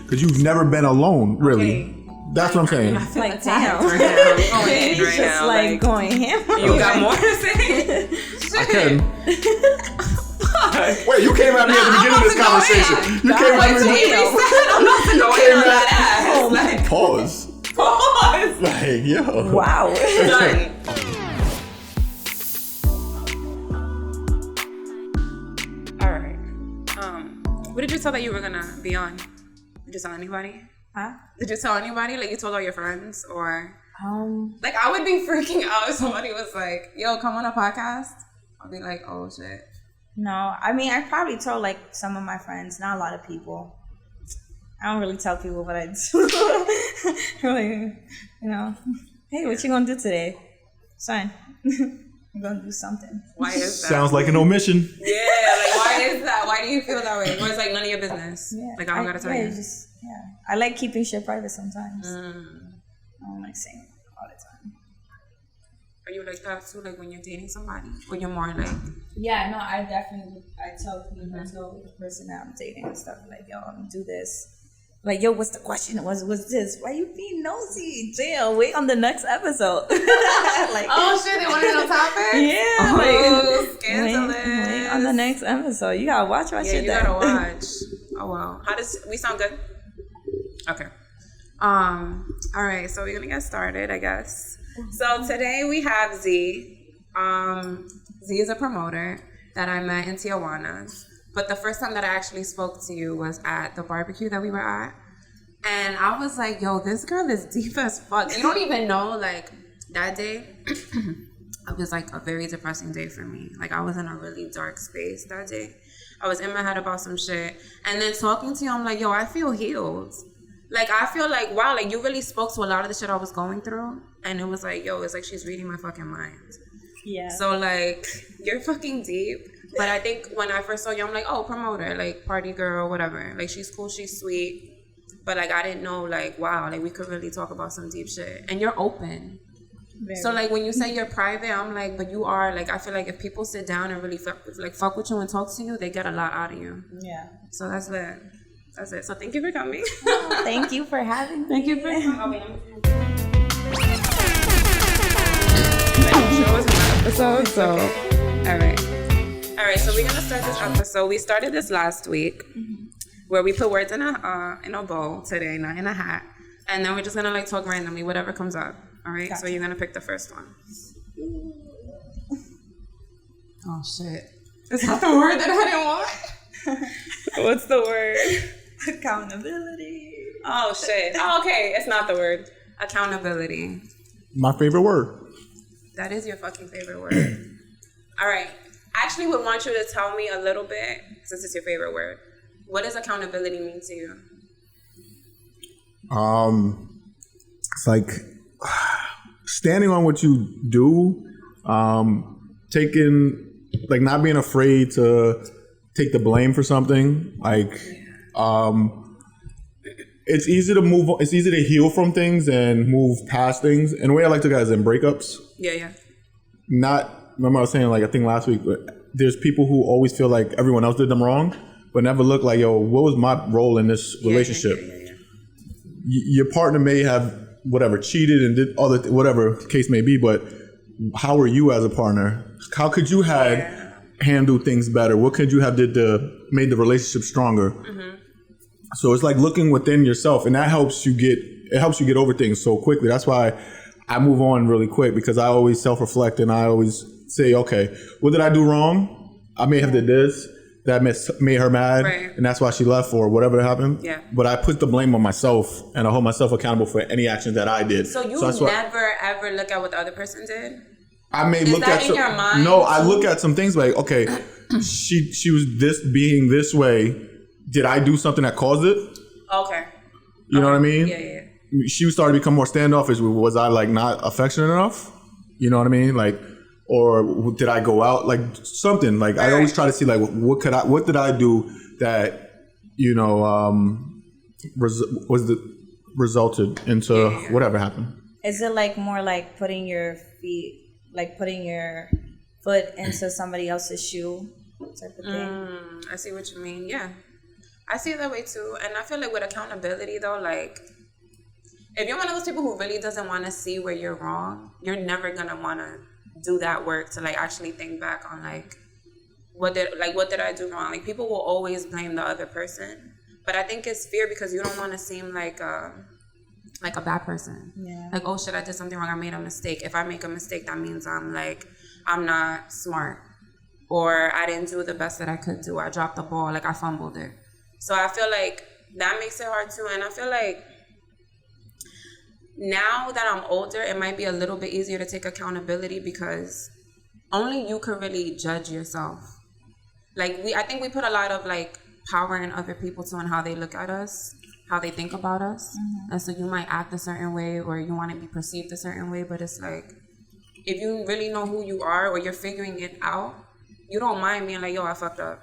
because you've never been alone, really. Okay. That's what I'm saying. I feel Like, damn. damn. Right now. I'm going in right Just now. like going ham. You got more to say? I can. Wait, you came at me at the beginning of this conversation. You came at me. I'm not to go in on that ass. Like, Pause. pause. Like, yo. Wow. Done. All right. What did you tell that you were gonna be on? Did you tell anybody? Huh? Did you tell anybody? Like you told all your friends or? Like, I would be freaking out if somebody was like, "Yo, come on a podcast." I'll be like, "Oh shit." no. I mean, I probably told like some of my friends, not a lot of people. I don't really tell people what I do. Really, you know. Hey, what you gonna do today, son? I'm gonna do something. Why is that? Sounds like an omission. Yeah, like why is that? Why do you feel that way? Or it's like none of your business. Yeah. Like I don't gotta tell you. I like keeping shit private sometimes. I don't like saying it all the time. Are you like that too? Like when you're dating somebody, or you're more like? Yeah, no, I definitely tell people, tell the person that I'm dating and stuff, like, yo, I'm gonna do this. Like, yo, what's the question? What's this? Why you being nosy? Damn, wait on the next episode. Like, Oh shit, they want to know topic? yeah, Oh, like, scandalous. wait on the next episode. You gotta watch my Yeah, shit. you gotta watch. Oh wow, how does we sound good? Okay. All right, so we're gonna get started, I guess. So today we have Z. Z is a promoter that I met in Tijuana. But the first time that I actually spoke to you was at the barbecue that we were at. And I was like, yo, this girl is deep as fuck. You don't even know, like, that day, it was like a very depressing day for me. Like, I was in a really dark space that day. I was in my head about some shit. And then talking to you, I'm like, yo, I feel healed. Like, I feel like, wow, like, you really spoke to a lot of the shit I was going through. And it was like, yo, it's like she's reading my fucking mind. Yeah. So, like, you're fucking deep. But I think when I first saw you, I'm like, oh, promoter, like, party girl, whatever. Like, she's cool, she's sweet. But, like, I didn't know, like, wow, like, we could really talk about some deep shit. And you're open. Very. So, like, when you say you're private, I'm like, but you are, like, I feel like if people sit down and really, fuck with you and talk to you, they get a lot out of you. Yeah. So, that's it. That's it. So, thank you for coming. Thank you for having me. Thank you for coming. Oh, wait, show us an episode, so, all right, so we're gonna start this episode. We started this last week, where we put words in a bowl today, not in a hat, and then we're just gonna like talk randomly, whatever comes up. All right, Gotcha. So you're gonna pick the first one. Oh shit! Is that the word that I didn't want? What's the word? Accountability. Oh shit! Oh, okay, it's not the word. Accountability. My favorite word. That is your fucking favorite word. All right. I actually would want you to tell me a little bit, since it's your favorite word. What does accountability mean to you? It's like standing on what you do, taking, like, not being afraid to take the blame for something. Like, it's easy to move. It's easy to heal from things and move past things. And the way I like to guys in breakups. Yeah. Remember I was saying, like, I think last week, but there's people who always feel like everyone else did them wrong, but never look like, yo, what was my role in this relationship? Yeah. Your partner may have whatever cheated and did all the whatever case may be, but how are you as a partner? How could you have handled things better? What could you have did to made the relationship stronger? So it's like looking within yourself, and that helps you get over things so quickly. That's why I move on really quick, because I always self-reflect and I always say, okay, what did I do wrong? I may have did this that made her mad, right, and that's why she left, or whatever happened. Yeah. But I put the blame on myself, and I hold myself accountable for any actions that I did. So you never ever look at what the other person did? I may Is look that at in some, your mind? No, I look at some things like, okay, she was being this way. Did I do something that caused it? Okay. You know what I mean? Yeah. She started to become more standoffish. Was I like not affectionate enough? You know what I mean? Like, or did I go out? Like something. Like I always try to see like what did I do that, you know, resulted into whatever happened. Is it like more like putting your foot into somebody else's shoe type of thing? I see what you mean. Yeah. I see it that way too. And I feel like with accountability though, like if you're one of those people who really doesn't want to see where you're wrong, you're never gonna want to do that work to like actually think back on like what did I do wrong? Like people will always blame the other person, but I think it's fear because you don't want to seem like a bad person. Yeah. Like, oh shit, I did something wrong. I made a mistake. If I make a mistake, that means I'm not smart, or I didn't do the best that I could do. I dropped the ball. Like I fumbled it. So I feel like that makes it hard too. And I feel like now that I'm older, it might be a little bit easier to take accountability because only you can really judge yourself. Like I think we put a lot of like power in other people too and how they look at us, how they think about us. Mm-hmm. And so you might act a certain way or you want to be perceived a certain way, but it's like, if you really know who you are or you're figuring it out, you don't mind being like, yo, I fucked up.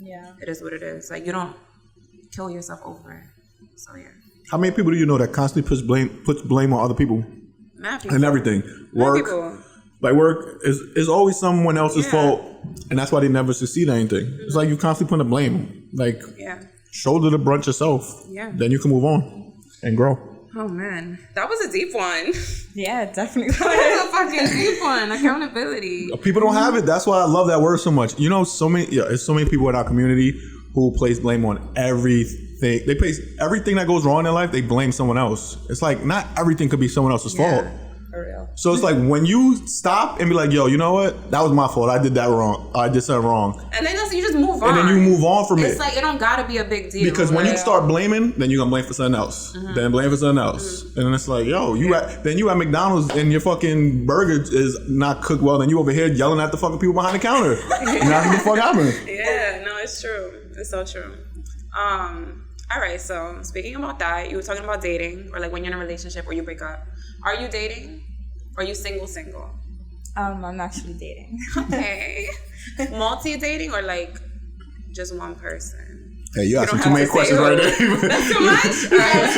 Yeah. It is what it is. Like you don't kill yourself over it. So yeah. How many people do you know that constantly puts blame on other people? Mad people. And everything. Work. Like work is always someone else's fault, and that's why they never succeed at anything. Mm-hmm. It's like you constantly put the blame. Like shoulder the brunt yourself. Yeah. Then you can move on and grow. Oh man, that was a deep one. Yeah, definitely. That was a fucking deep one. Accountability. People don't have it. That's why I love that word so much. You know, it's so many people in our community who place blame on everything. They place everything that goes wrong in their life. They blame someone else. It's like not everything could be someone else's fault. For real. So it's like when you stop and be like, yo, you know what? That was my fault. I did that wrong. I did something wrong. And then you just move on. And then you move on from it. It's like it don't gotta be a big deal. Because when you start blaming, then you're gonna blame for something else. Mm-hmm. Then blame for something else. Mm-hmm. And then it's like, yo, then you at McDonald's and your fucking burger is not cooked well. Then you over here yelling at the fucking people behind the counter. You're not what the fuck happened. Yeah, no, it's true. It's so true. All right, so speaking about that, you were talking about dating or like when you're in a relationship or you break up. Are you dating? Or are you single? I'm actually dating. Okay. Multi-dating or like just one person? Hey, you asking too many questions right there. That's too much? All right,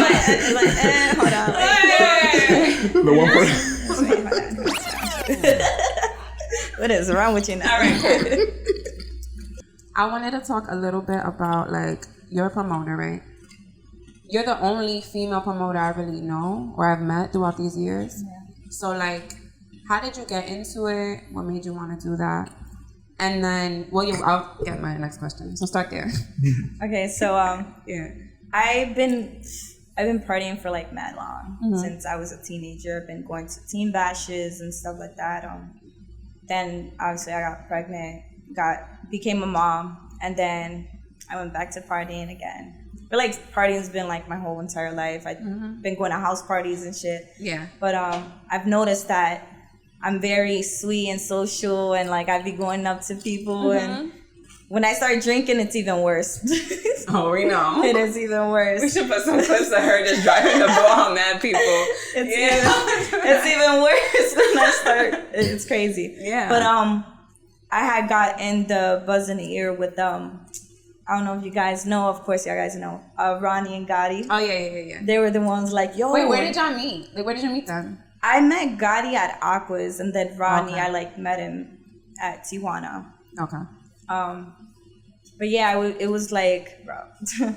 hold on. The one person. What is wrong with you now? All right, cool. I wanted to talk a little bit about like, you're a promoter, right? You're the only female promoter I really know or I've met throughout these years. Yeah. So like, how did you get into it? What made you want to do that? And then, I'll get my next question. So start there. Okay, so I've been partying for like mad long since I was a teenager. I've been going to teen bashes and stuff like that. Then obviously I got pregnant, became a mom, and then I went back to partying again. But like partying's been like my whole entire life. I've been going to house parties and shit. Yeah. But I've noticed that I'm very sweet and social, and like I be going up to people, and when I start drinking, it's even worse. Oh, we know. It is even worse. We should put some clips of her just driving the ball on mad people. It's even worse when I start. It's crazy. Yeah. But I had gotten the buzz in the ear with I don't know if you guys know. Of course, you guys know. Ronnie and Gotti. Oh, yeah. They were the ones like, yo. Wait, where did y'all meet? Like, where did you meet them? I met Gotti at Aquas, and then Ronnie, I like met him at Tijuana. Okay. But yeah, it was like, bro. Did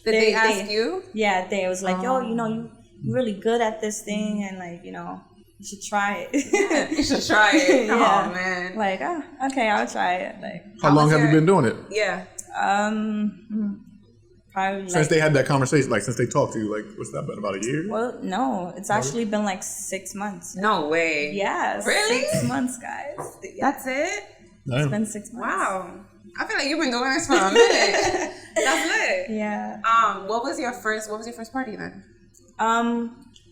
they ask you? Yeah, they was like, yo, you know, you're really good at this thing, and like, you know, you should try it. Yeah, you should try it. Yeah. Oh man. Like, okay, I'll try it. Like, how long have you been doing it? Yeah. Probably since they had that conversation, like since they talked to you, like what's that been, about a year? Well, no, it's actually been like 6 months. No way. Yeah. Really? 6 months, guys. Yeah. That's it? It's been 6 months. Wow. I feel like you've been doing this for a minute. That's lit. Yeah. What was your first party then?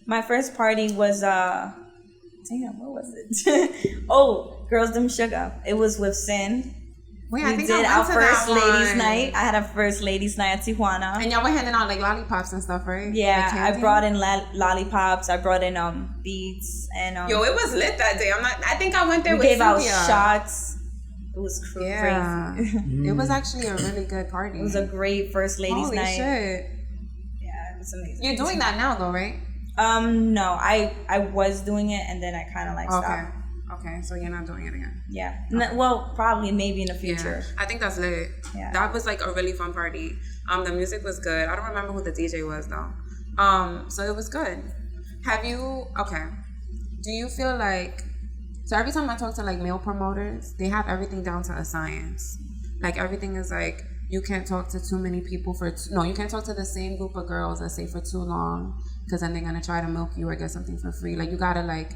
My first party was damn, what was it? Oh, Girls Them Sugar. It was with Sin. Wait, we did our first ladies' night. I had a first ladies' night at Tijuana. And y'all were handing out like lollipops and stuff, right? Yeah, like I brought in lollipops. I brought in beads and yo, it was lit that day. I think I went there with Cynthia. We gave out shots. It was crazy. Yeah. It was actually a really good party. It was a great first ladies' night. Holy shit. Yeah, it was amazing. You're doing that now though, right? No, I was doing it and then I kind of like stopped. Okay, so you're not doing it again? Yeah. Okay. Well, probably maybe in the future. Yeah. I think that's lit. Yeah. That was like a really fun party. The music was good. I don't remember who the DJ was though. So it was good. Do you feel like, so every time I talk to like male promoters, they have everything down to a science. Like everything is like, you can't talk to too many people you can't talk to the same group of girls, let's say, for too long, because then they're gonna try to milk you or get something for free. Like you gotta like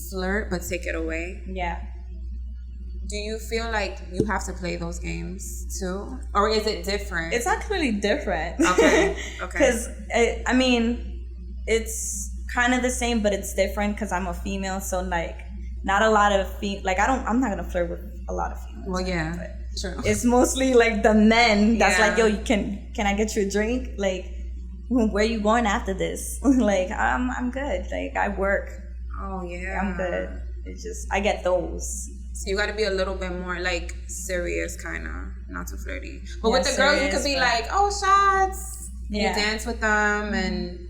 flirt but take it away. Yeah. Do you feel like you have to play those games too, or is it different? It's actually different. Okay. Because I mean, it's kind of the same, but it's different because I'm a female. So like, not a lot of I'm not gonna flirt with a lot of females. Well, yeah, true. It's mostly like the men that's like, yo, can I get you a drink? Like, where you going after this? Like, I'm good. Like, I work. Oh yeah, I'm good. It's just I get those. So you got to be a little bit more like serious, kind of, not too flirty. But More with the girls, you could be like, "Oh, shots." Yeah. You dance with them, and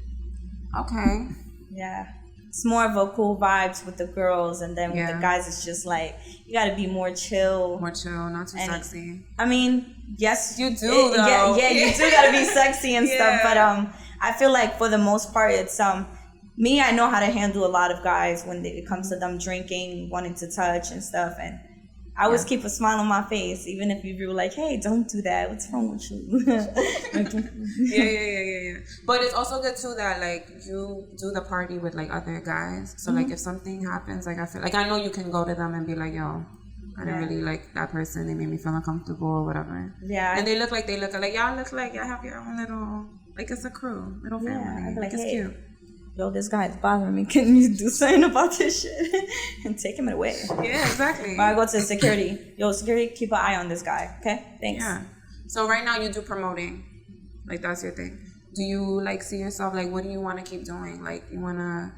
okay. Yeah, it's more of a cool vibes with the girls, and then with the guys, it's just like you got to be more chill. Not too sexy. I mean, yes, you do. Though. Yeah, you do got to be sexy and stuff. But I feel like for the most part, it's me, I know how to handle a lot of guys when it comes to them drinking, wanting to touch and stuff. And I always keep a smile on my face, even if you were like, hey, don't do that. What's wrong with you? Yeah. But it's also good, too, that, like, you do the party with, like, other guys. So, like, if something happens, like, I feel like I know you can go to them and be like, yo, I didn't really like that person. They made me feel uncomfortable or whatever. Yeah. And they look like y'all look like y'all have your own little, like, it's a crew, little family. Like, it's hey, cute. yo, this guy is bothering me. Can you do something about this shit? And take him away. Yeah, exactly. Or I go to security. Yo, security, keep an eye on this guy. Okay? Thanks. Yeah. So right now you do promoting. Like, that's your thing. Do you, like, see yourself, like, what do you want to keep doing? Like, you want to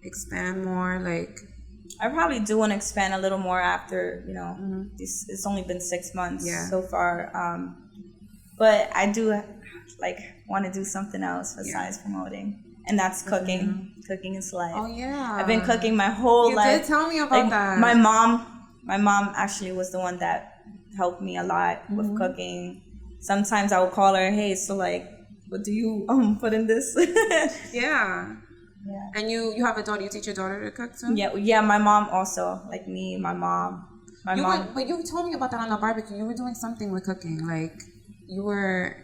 expand more? Like, I probably do want to expand a little more after, it's only been 6 months so far. But I do, like, want to do something else besides promoting. And that's cooking. Mm-hmm. Cooking is life. Oh, yeah. I've been cooking my whole life. You did tell me about that. My mom actually was the one that helped me a lot with cooking. Sometimes I would call her, hey, so, like, what do you put in this? Yeah. And you have a daughter. You teach your daughter to cook too? Yeah. My mom also, like me, my mom. But you told me about that on the barbecue. You were doing something with cooking. Like, you were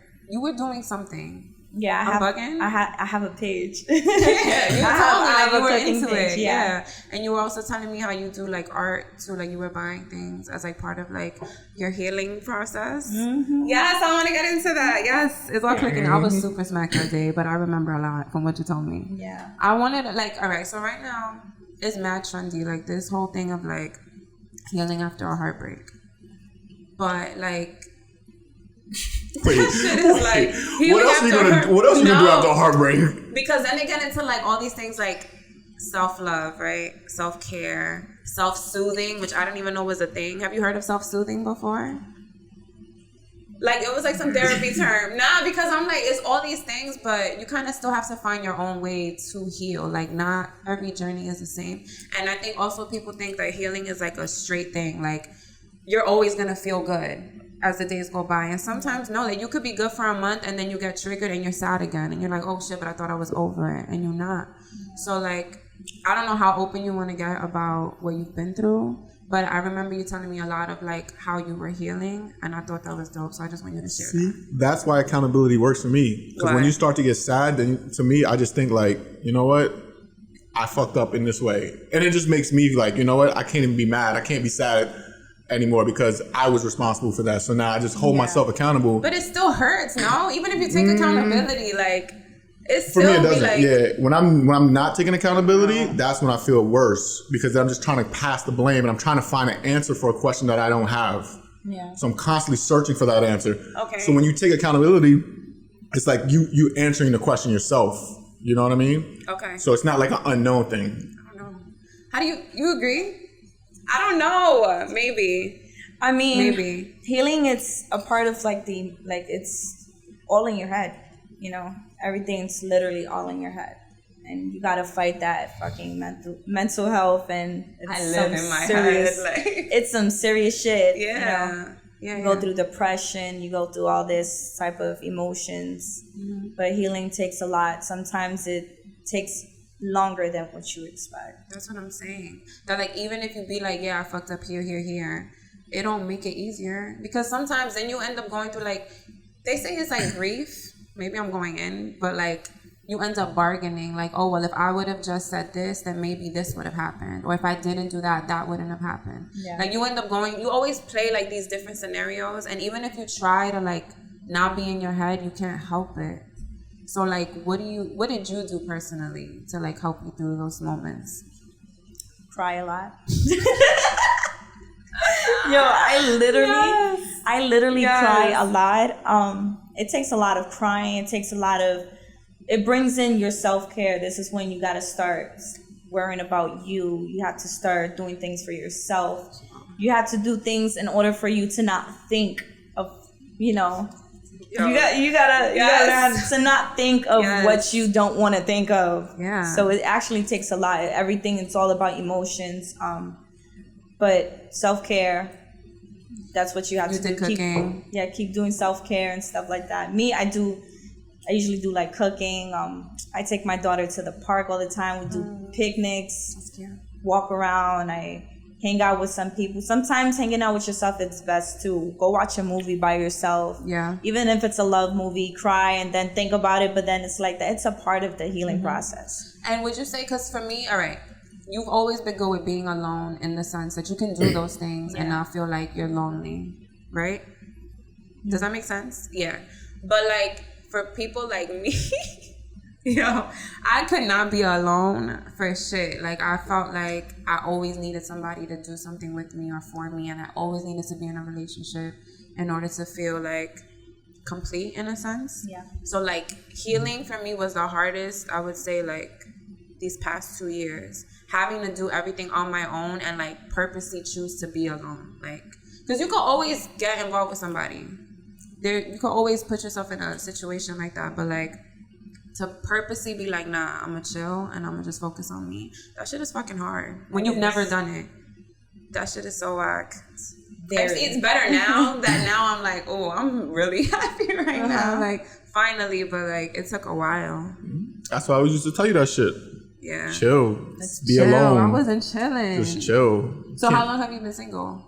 doing something. Yeah, I'm bugging. I have a page. Yeah, you told me like you were into page, it. Yeah, and you were also telling me how you do like art too. Like you were buying things as like part of like your healing process. Mm-hmm. Yes, I want to get into that. Yes, it's all clicking. I was super smacked that day, but I remember a lot from what you told me. Yeah, I wanted to, like, all right. So right now it's mad trendy. Like this whole thing of like healing after a heartbreak, but like. Wait, like, what else are you gonna do after a heartbreak? Because then they get into like all these things like self-love, right? Self-care, self-soothing, which I didn't even know was a thing. Have you heard of self-soothing before? Like it was like some therapy term. Nah, because I'm like, it's all these things, but you kind of still have to find your own way to heal. Like not every journey is the same. And I think also people think that healing is like a straight thing. Like you're always gonna feel good as the days go by, and sometimes no, like you could be good for a month and then you get triggered and you're sad again and you're like, oh shit, but I thought I was over it, and you're not. So like I don't know how open you want to get about what you've been through, but I remember you telling me a lot of like how you were healing, and I thought that was dope, so I just want you to share that. That's why accountability works for me, because when you start to get sad, then to me I just think like, you know what, I fucked up in this way, and it just makes me like, you know what, I can't even be mad, I can't be sad anymore because I was responsible for that. So now I just hold myself accountable. But it still hurts, no? Even if you take accountability, like it still for me, it doesn't. Like, yeah, when I'm not taking accountability, that's when I feel worse because I'm just trying to pass the blame and I'm trying to find an answer for a question that I don't have. Yeah. So I'm constantly searching for that answer. Okay. So when you take accountability, it's like you answering the question yourself. You know what I mean? Okay. So it's not like an unknown thing. I don't know. How do you agree? I don't know. Maybe. I mean, maybe healing. It's a part of like it's all in your head. You know, everything's literally all in your head, and you gotta fight that fucking mental health. And it's I live in my head. Like. It's some serious shit. Yeah. You know? Yeah, you go through depression, you go through all this type of emotions. But healing takes a lot. Sometimes it takes longer than what you expect. That's what I'm saying. That like even if you be like, yeah, I fucked up here, it don't make it easier, because sometimes then you end up going through, like, they say it's like grief. Maybe I'm going in, but like you end up bargaining, like, oh well, if I would have just said this, then maybe this would have happened, or if I didn't do that, that wouldn't have happened. Yeah. Like you end up going, you always play like these different scenarios, and even if you try to like not be in your head, you can't help it. So like, what did you do personally to like help you through those moments? Cry a lot. Yo, I literally cry a lot. It takes a lot of crying. It brings in your self-care. This is when you got to start worrying about you. You have to start doing things for yourself. You have to do things in order for you to not think of, you know, you gotta learn to not think of what you don't want to think of. Yeah. So it actually takes a lot. Everything, it's all about emotions. But self-care, that's what you have to do. Keep doing self-care and stuff like that. I usually do like cooking. I take my daughter to the park all the time. We do picnics, walk around. I hang out with some people. Sometimes hanging out with yourself is best too. Go watch a movie by yourself. Yeah. Even if it's a love movie, cry and then think about it. But then it's like that. It's a part of the healing process. And would you say, because for me, all right, you've always been good with being alone in the sense that you can do those things and not feel like you're lonely, right? Does that make sense? Yeah. But like for people like me, I could not be alone for shit. Like I felt like I always needed somebody to do something with me or for me, and I always needed to be in a relationship in order to feel like complete in a sense. Yeah. So like healing for me was the hardest, I would say, like these past 2 years, having to do everything on my own and like purposely choose to be alone. Like, because you can always get involved with somebody. You can always put yourself in a situation like that, but like to purposely be like, nah, I'm gonna chill and I'm gonna just focus on me. That shit is fucking hard when you've never done it. That shit is so whack. It's better now that now I'm like, oh, I'm really happy right now. Like finally, but like it took a while. That's why I was used to tell you that shit. Yeah. Chill. Be alone. I wasn't chilling. Just chill. So how long have you been single?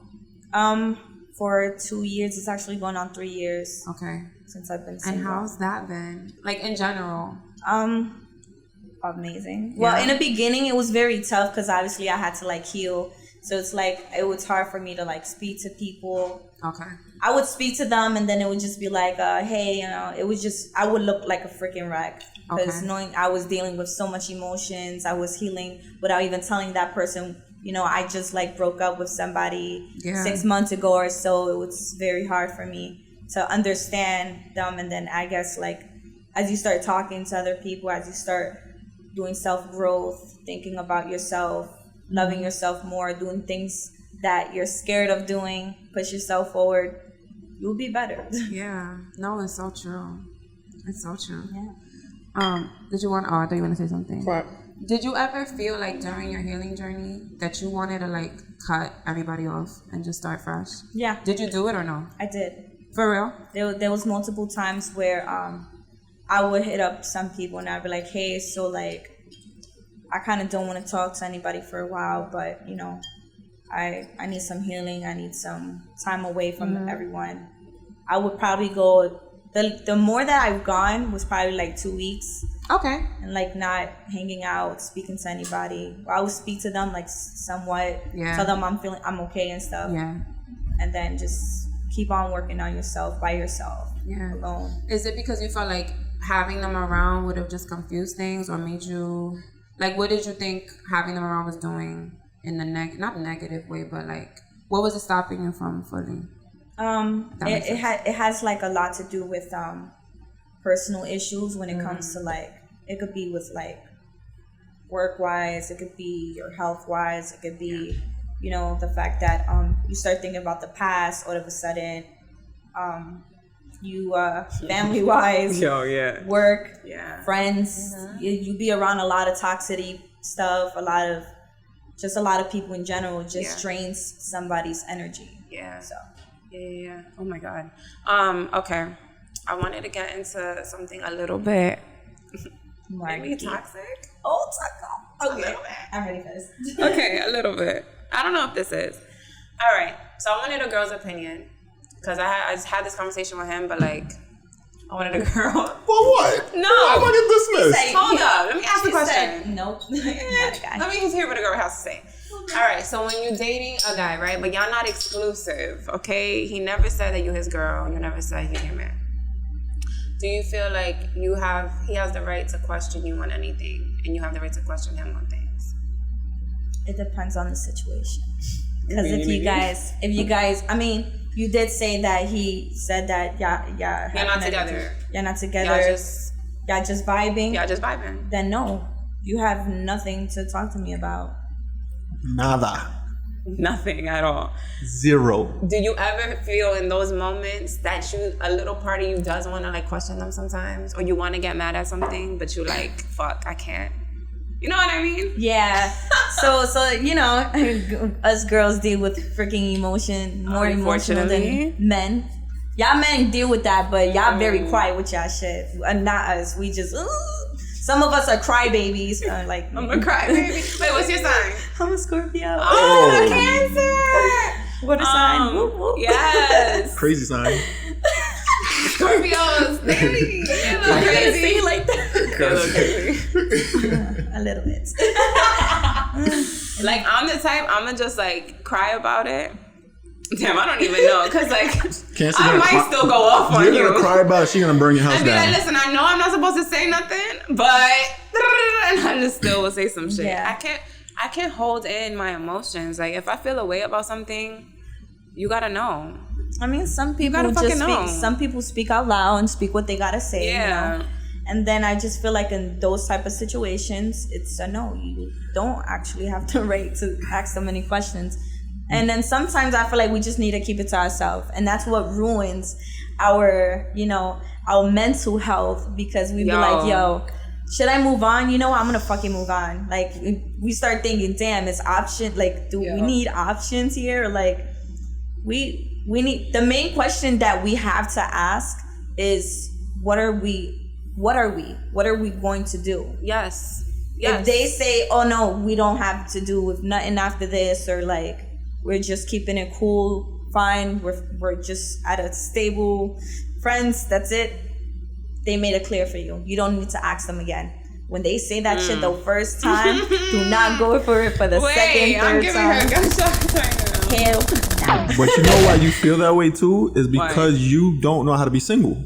For 2 years. It's actually going on 3 years. Okay. Since I've been single. And how's that been? Like in general? Amazing. Yeah. Well, in the beginning it was very tough because obviously I had to like heal. So it's like it was hard for me to like speak to people. Okay. I would speak to them and then it would just be like, hey, you know, it was just, I would look like a freaking wreck. Because knowing I was dealing with so much emotions, I was healing without even telling that person, you know, I just like broke up with somebody 6 months ago or so. It was very hard for me to understand them. And then I guess like as you start talking to other people, as you start doing self-growth, thinking about yourself, loving yourself more, doing things that you're scared of doing, push yourself forward, you'll be better. Yeah. No, it's so true. It's so true. Yeah. I thought you wanted to say something. What? Did you ever feel like during your healing journey that you wanted to like cut everybody off and just start fresh? Yeah. Did you do it or no? I did. For real? There was multiple times where I would hit up some people and I'd be like, hey, so like I kind of don't want to talk to anybody for a while, but you know, I need some healing. I need some time away from everyone. I would probably go. The more that I've gone was probably like 2 weeks. Okay. And like not hanging out, speaking to anybody. I would speak to them like somewhat. Yeah. Tell them I'm okay and stuff. Yeah. And then just keep on working on yourself by yourself. Yeah. Alone. Is it because you felt like having them around would have just confused things or made you like, what did you think having them around was doing in the not negative way, but like what was it stopping you from fully? It has like a lot to do with personal issues when it comes to like, it could be with like work wise, it could be your health wise, it could be you know, the fact that you start thinking about the past all of a sudden, you family wise, work, friends, you be around a lot of toxicity stuff, a lot of people in general just drains somebody's energy. Yeah. So Yeah. Oh my God. Okay. I wanted to get into something a little bit maybe toxic. Oh, taco. Okay. A little bit. I'm ready for this. Okay, a little bit. I don't know if this is. All right. So I wanted a girl's opinion because I just had this conversation with him, but like I wanted a girl. Well, what? No. I'm gonna get dismissed. Say- Hold up. Let me ask the She question. said, nope. Not a guy. Let me just hear what a girl has to say. All right, so when you're dating a guy, right, but y'all not exclusive, okay? He never said that you his girl. You never said you your man. Do you feel like he has the right to question you on anything, and you have the right to question him on things? It depends on the situation. Because if you guys, I mean, you did say that he said that You're not together. You're not together. Y'all just vibing. Y'all just vibing. Then no, you have nothing to talk to me about. Nada. Nothing at all. Zero. Do you ever feel in those moments that a little part of you does want to like question them sometimes, or you want to get mad at something, but you like, fuck, I can't. You know what I mean? Yeah. So you know, us girls deal with freaking emotion more emotional than men. Y'all men deal with that, but y'all very quiet with y'all shit. Not us. We just. Some of us are crybabies. Like I'm a crybaby. Wait, what's your sign? I'm a Scorpio. Oh, Cancer. What a sign. Whoop, whoop. Yes. Crazy sign. Scorpios. They look crazy. Say it like that. They look crazy. A little bit. Like I'm the type, I'ma just like cry about it. Damn, I don't even know, cause like I might still go off on you. You're gonna cry about it. She's gonna burn your house I'd be down. like, listen, I know I'm not supposed to say nothing, but and I just still will say some shit. Yeah. I can't hold in my emotions. Like if I feel a way about something, you gotta know. I mean, some people gotta just fucking know. some people speak out loud and speak what they gotta say. Yeah. You know? And then I just feel like in those type of situations, it's a no. You don't actually have the right to ask so many questions. And then sometimes I feel like we just need to keep it to ourselves. And that's what ruins our, our mental health, because we be like, yo, should I move on? You know what? I'm going to fucking move on. Like, we start thinking, damn, it's option. Like, do we need options here? Like, we need, the main question that we have to ask is, what are we going to do? Yes. If they say, oh no, we don't have to do with nothing after this, or like, we're just keeping it cool, fine, we're just at a stable friends, that's it. They made it clear for you. You don't need to ask them again. When they say that shit the first time, do not go for it for the second, third I'm giving time. her a gunshot right now. Hell no. But you know why you feel that way too? Is because you don't know how to be single.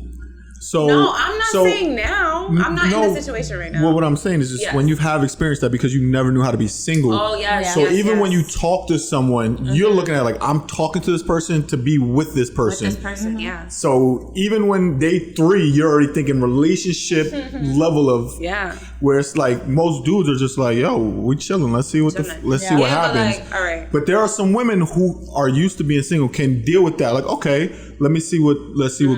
So no, I'm not saying now. I'm not in this situation right now. Well, what I'm saying is just when you have experienced that, because you never knew how to be single. Oh, yes. So even when you talk to someone, you're looking at it like, I'm talking to this person to be with this person. With this person, yeah. So even when day 3, you're already thinking relationship level of where it's like most dudes are just like, yo, we chilling. Let's see what see what happens. Like, all right. But there are some women who are used to being single, can deal with that. Like, okay, let's see what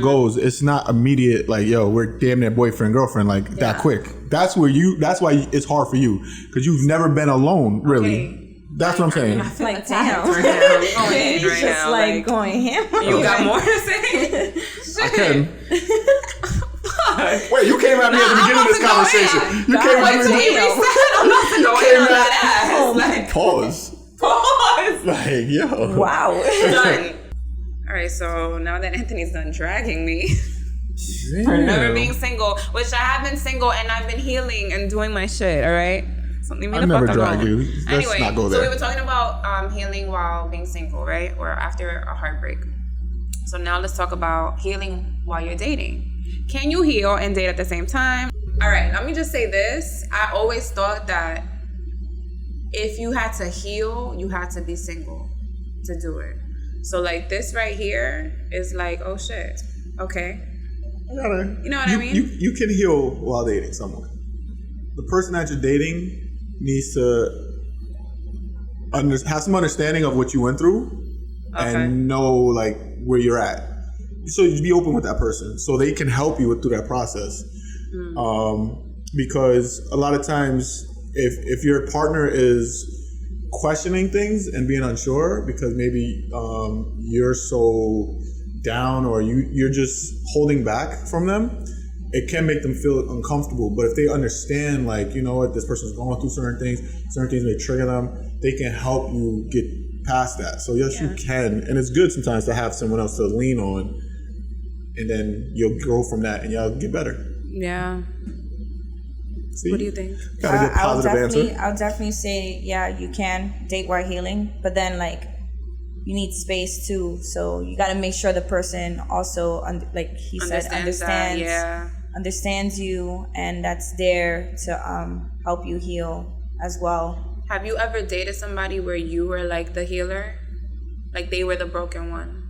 goes. It's not immediate. Like, yo, we're damn near boyfriend, girlfriend, like that quick. That's why it's hard for you, because you've never been alone, really. Okay. That's what I'm saying. I feel like, damn. Right now. I'm going in right just now. like going hammer. You got more to say? I can. Wait, you came at me at the beginning of this conversation. You came at me. I'm not to go in on that ass. Oh, like, pause. Like, yo. Wow. Done. All right, so now that Anthony's done dragging me for never being single, which I have been single and I've been healing and doing my shit, all right? So leave me I the never fuck drag alone. you. Let's not go there. So we were talking about healing while being single, right? Or after a heartbreak. So now let's talk about healing while you're dating. Can you heal and date at the same time? All right, let me just say this. I always thought that if you had to heal, you had to be single to do it. So like this right here is like, oh shit, okay. You know what I mean? You can heal while dating someone. The person that you're dating needs to have some understanding of what you went through and know like where you're at. So you be open with that person so they can help you through that process. Because a lot of times if your partner is questioning things and being unsure because maybe you're so down or you're just holding back from them, it can make them feel uncomfortable. But if they understand, like, you know what, this person's going through certain things may trigger them, they can help you get past that. So yes, you can. And it's good sometimes to have someone else to lean on, and then you'll grow from that and y'all get better. Yeah. See? What do you think? Got a good positive answer. I'll definitely say, yeah, you can date while healing, but then like you need space too. So you got to make sure the person also, like he said, understands you, and that's there to help you heal as well. Have you ever dated somebody where you were like the healer, like they were the broken one,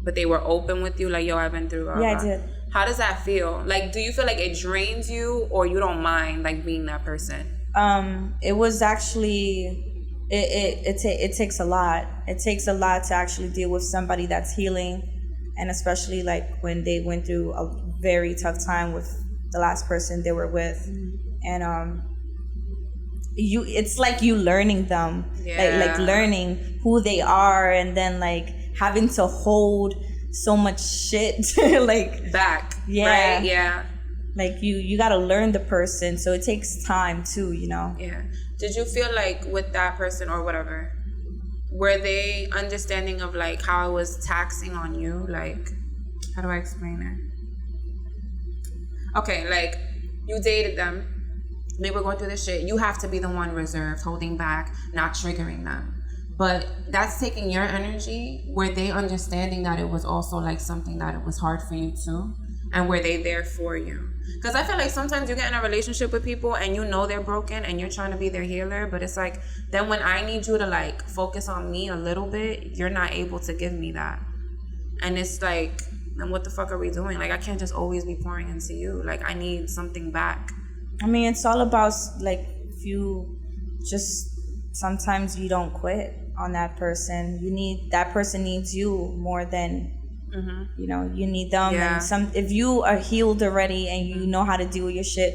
but they were open with you, like, yo, I've been through all Yeah, that? I did. How does that feel? Like, do you feel like it drains you, or you don't mind like being that person? It was actually it takes a lot. It takes a lot to actually deal with somebody that's healing, and especially like when they went through a very tough time with the last person they were with, and it's like you learning them, like learning who they are, and then like having to hold so much shit like back. Yeah. Right? Yeah. Like you got to learn the person, so it takes time too, you know. Yeah. Did you feel like with that person or whatever, were they understanding of like how it was taxing on you? Like, how do I explain it? Okay, like you dated them, they were going through this shit. You have to be the one reserved, holding back, not triggering them. But that's taking your energy. Were they understanding that it was also like something that it was hard for you too? And were they there for you? Because I feel like sometimes you get in a relationship with people and you know they're broken and you're trying to be their healer, but it's like, then when I need you to like focus on me a little bit, you're not able to give me that. And it's like, then what the fuck are we doing? Like, I can't just always be pouring into you. Like, I need something back. I mean, it's all about like, if you just, sometimes you don't quit on that person. That person needs you more than, you know, you need them. Yeah. And if you are healed already and you know how to deal with your shit,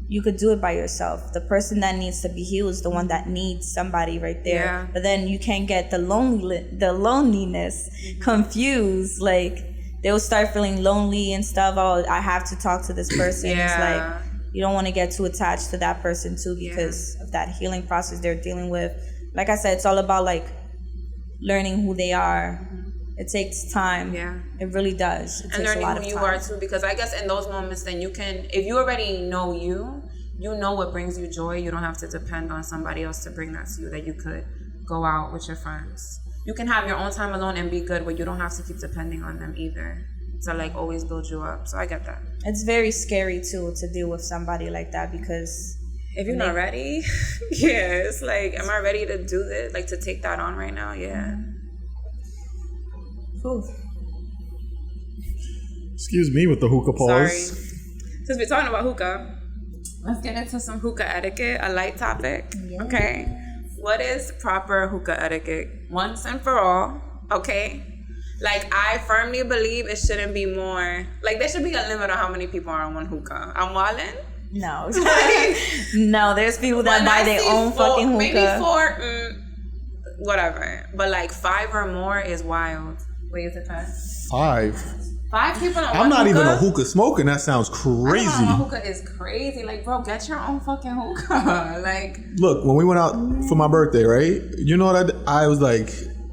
you could do it by yourself. The person that needs to be healed is the one that needs somebody right there. Yeah. But then you can't get the loneliness confused. Like, they'll start feeling lonely and stuff. Oh, I have to talk to this person. Yeah. It's like, you don't want to get too attached to that person too, because of that healing process they're dealing with. Like I said, it's all about like learning who they are. It takes time. Yeah. It really does. It And takes a lot learning of who you time. are too, because I guess in those moments then you can, if you already know you know what brings you joy. You don't have to depend on somebody else to bring that to you, that you could go out with your friends. You can have your own time alone and be good, but you don't have to keep depending on them either to like always build you up. So I get that. It's very scary too to deal with somebody like that, because If you're not ready, yeah, it's like, am I ready to do this? Like, to take that on right now? Yeah. Excuse me with the hookah pause. Sorry. Since we're talking about hookah, let's get into some hookah etiquette, a light topic. Yeah. Okay. What is proper hookah etiquette? Once and for all, okay? Like, I firmly believe it shouldn't be more, like, there should be a limit on how many people are on one hookah. I'm wildin'. no. No, there's people that buy their own fucking hookah. Maybe 4, whatever. But like 5 or more is wild. Wait, is it 5? 5. 5 people on I'm one not hookah? even a hookah smoker. That sounds crazy. I know, one hookah is crazy. Like, bro, get your own fucking hookah. Like, Look, when we went out for my birthday, right? You know what I was like,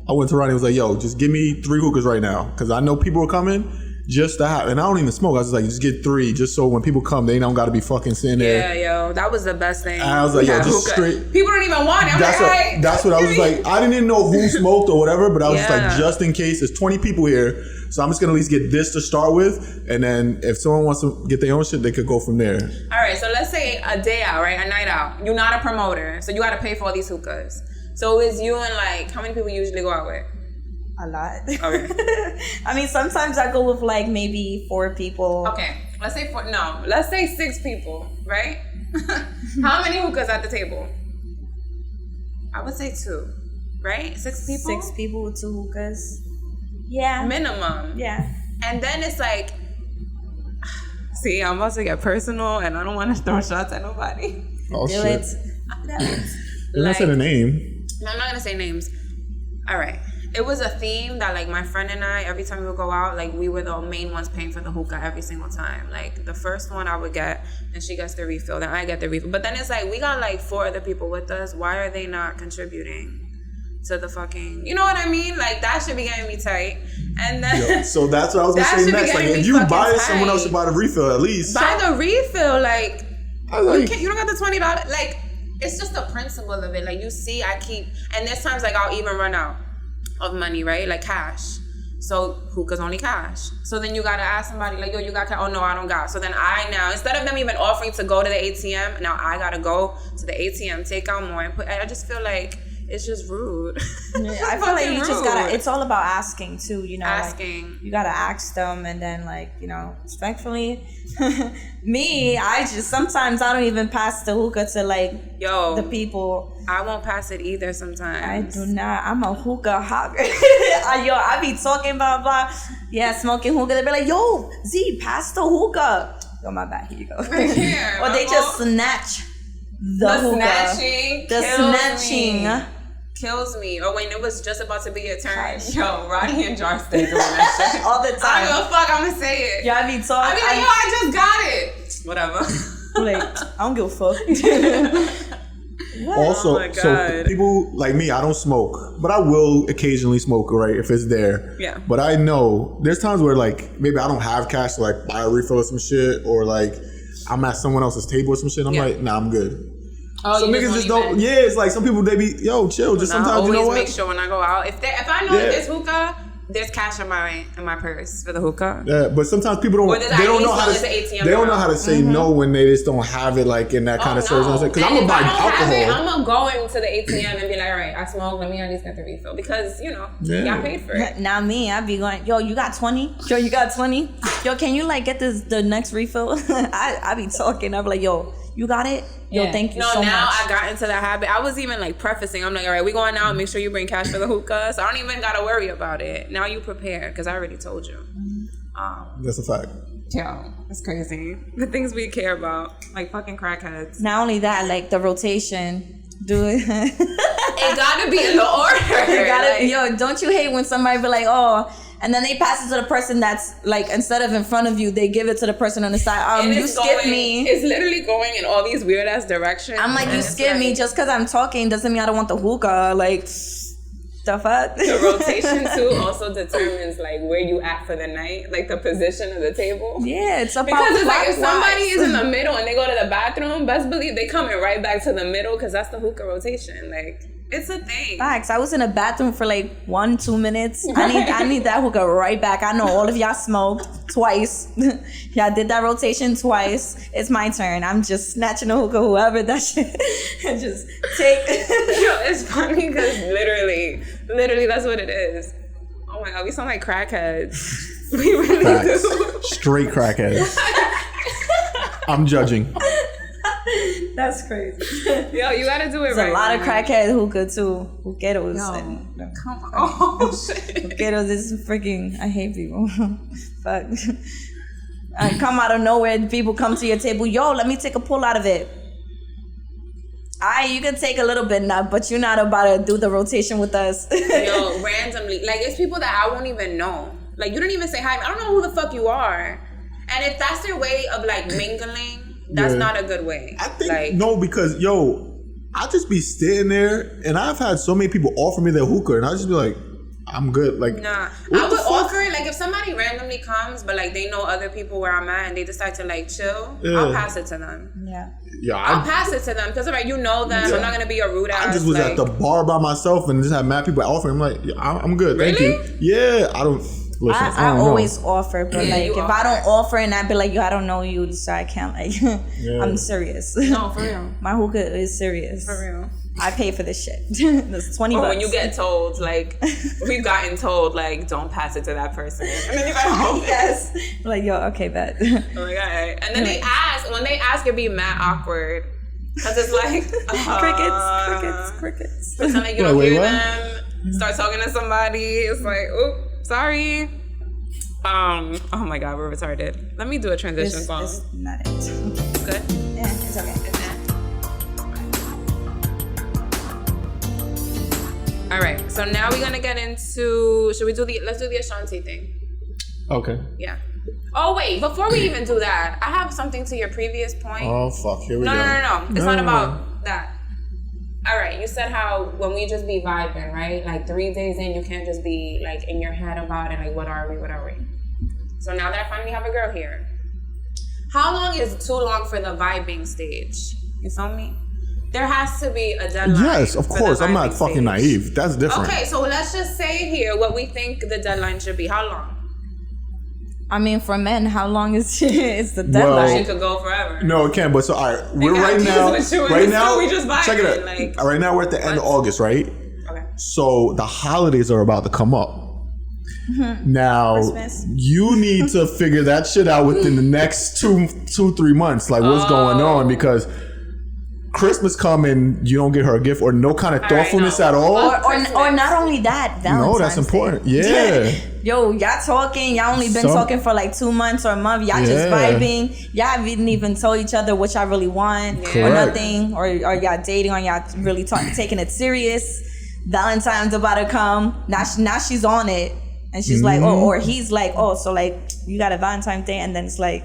I went to Ronnie and was like, yo, just give me 3 hookahs right now. Because I know people are coming just to have, and I don't even smoke. I was like, just get 3 just so when people come, they don't got to be fucking sitting there. yeah, yo, that was the best thing. And I was like, yo, Yeah, just hookah. straight. People don't even want it. I'm That's like, what, hey, that's what I was like. I didn't even know who smoked or whatever, but I was just Yeah. like, just in case, there's 20 people here. So I'm just going to at least get this to start with. And then if someone wants to get their own shit, they could go from there. All right, so let's say a day out, right? A night out. You're not a promoter, so you got to pay for all these hookahs. So it's you and like, how many people you usually go out with? A lot. Okay. I mean, sometimes I go with like maybe 4 people. Okay, let's say 4. No, let's say 6 people, right? How many hookahs at the table? I would say 2, right? 6 people. 6 people with 2 hookahs. Yeah. Minimum. Yeah. And then it's like, see, I'm about to get personal, and I don't want to throw shots at nobody. Oh, Do shit. it. And I said a name. I'm not gonna say names. All right. It was a theme that, like, my friend and I, every time we would go out, like, we were the main ones paying for the hookah every single time. Like, the first one I would get, and she gets the refill, then I get the refill. But then it's like, we got, like, 4 other people with us. Why are they not contributing to the fucking... You know what I mean? Like, that should be getting me tight. And then... So that's what I was going to say next. Like, if you buy it, someone else should buy the refill at least. Buy the refill, like... You don't got the $20... Like, it's just the principle of it. Like, you see, I keep... And there's times, like, I'll even run out of money, right? Like cash. So hookah's only cash. So then you gotta ask somebody, like, yo, you got cash? Oh no, I don't got. So then I now, instead of them even offering to go to the ATM, now I gotta go to the ATM, take out more and put. I just feel like it's just rude. I feel like you just gotta. It's all about asking too. You know, asking. Like, you gotta ask them, and then, like, you know, respectfully. Me, I just sometimes I don't even pass the hookah to, like, the people. I won't pass it either sometimes. I do not. I'm a hookah hogger. Yo, I be talking blah blah. Yeah, smoking hookah. They be like, yo, Z, pass the hookah. Yo, my bad. Here you go. Here, or they just snatch the hookah. Snatching. The snatching. Kills me. Or when it was just about to be your turn. Yo, Roddy and Jar stay doing that shit. All the time. I don't give a fuck. I'm gonna say it. Yeah, I be talking. I be like, yo, I just got it. Whatever. Like, I don't give a fuck. Also, oh so people like me, I don't smoke, but I will occasionally smoke, right, if it's there. Yeah. But I know there's times where, like, maybe I don't have cash to, like, buy a refill or some shit, or, like, I'm at someone else's table or some shit. I'm like, nah, I'm good. Oh, so niggas just don't. Yeah, it's like some people, they be, yo, chill. Just sometimes, you know what? I always make sure when I go out, if I know there's hookah, there's cash in my purse for the hookah. Yeah, but sometimes people don't. They don't know how to. They don't know how to say no when they just don't have it, like, in that kind of service. Because I'm gonna buy alcohol. I'm gonna go into the ATM and be like, all right, I smoke. Let me at least get the refill because y'all paid for it. Now me, I be going, yo, you got 20? Yo, you got 20? Yo, can you, like, get the next refill? I be talking. I be like, yo, you got it? Yo, thank you so much. No, now I got into that habit. I was even, like, prefacing. I'm like, all right, we going out. Make sure you bring cash for the hookah. So I don't even got to worry about it. Now you prepare because I already told you. That's a fact. Yo, that's crazy. The things we care about. Like fucking crackheads. Not only that, like, the rotation. Do it. It got to be in the order. Yo, don't you hate when somebody be like, oh... And then they pass it to the person that's, like, instead of in front of you, they give it to the person on the side. You skipped me. It's literally going in all these weird ass directions. I'm like, you skipped me just because I'm talking doesn't mean I don't want the hookah. Like, the fuck? The rotation too also determines, like, where you at for the night, like the position of the table. Yeah, it's about because it's like if somebody is in the middle and they go to the bathroom, best believe they coming right back to the middle because that's the hookah rotation. Like. It's a thing. Facts. I was in a bathroom for like 1-2 minutes. I need that hookah right back. I know all of y'all smoked twice. Y'all did that rotation twice. It's my turn. I'm just snatching a hookah, whoever that shit, and just take. Yo, it's funny because literally that's what it is. Oh my god, we sound like crackheads. We really do. Straight crackheads. I'm judging. That's crazy. Yo, you gotta do it. There's a lot of crackhead hookah too. Hookahs. Come on. Oh shit. Hookahs is freaking. I hate people. Fuck. And come out of nowhere, people come to your table. Yo, let me take a pull out of it. You can take a little bit now, but you're not about to do the rotation with us. Yo, randomly, like it's people that I won't even know. Like you don't even say hi. I don't know who the fuck you are. And if that's their way of like mingling. That's not a good way. I think no, because I just be sitting there, and I've had so many people offer me their hookah, and I just be like, I'm good. Like, nah, I would offer it. Like, if somebody randomly comes, but like they know other people where I'm at, and they decide to like chill, I'll pass it to them. Yeah, I'll pass it to them because you know them. I'm not gonna be a rude ass. I just was at the bar by myself and just had mad people offering. I'm like, I'm good, thank you. Yeah, I don't. Listen, I always offer, but like if I don't offer and I be like, yo, I don't know you, so I can't like. I'm serious. No, for real. My hookah is serious. For real. I pay for this shit. That's $20. Or when you get told, like, we've gotten told, like, don't pass it to that person, and then you gotta hold yes. Like, yo, okay, bet. I'm like, all right. And then they ask. When they ask, it'd be mad awkward. Because it's like crickets. Pretend like you don't hear them. Start talking to somebody. It's like, oop. Sorry. Oh my god, we're retarded. Let me do a transition song. It's not it. Good? Yeah, it's okay. All right. So now we're gonna get into. Let's do the Ashanti thing. Okay. Yeah. Oh wait, before we even do that, I have something to your previous point. Oh fuck, here we go. No. It's not about that. All right, you said how when we just be vibing, right? Like 3 days in, you can't just be like in your head about it, like what are we? So now that I finally have a girl here, how long is too long for the vibing stage? You feel me? There has to be a deadline. Yes, of course. I'm not fucking naive. That's different. Okay, so let's just say here what we think the deadline should be. How long? I mean, for men, how long is the deadline? It could go forever. No, it can't. But so, all right, we're right now. We just vibing, check it out. Like, right now, we're at the end of August, right? Okay. So the holidays are about to come up. Now Christmas. You need to figure that shit out within the next 2-3 months. Like, what's going on? Because Christmas come and you don't get her a gift or no kind of thoughtfulness at all. Or not only that, Valentine's No, that's important. Day. Yeah. Yo, y'all talking. Y'all only been talking for like 2 months or a month. Y'all just vibing. Y'all haven't even told each other what y'all really want or nothing. Or y'all dating or y'all really taking it serious. Valentine's about to come. Now she's on it. And she's like, oh, or he's like, oh, so like you got a Valentine's Day, and then it's like,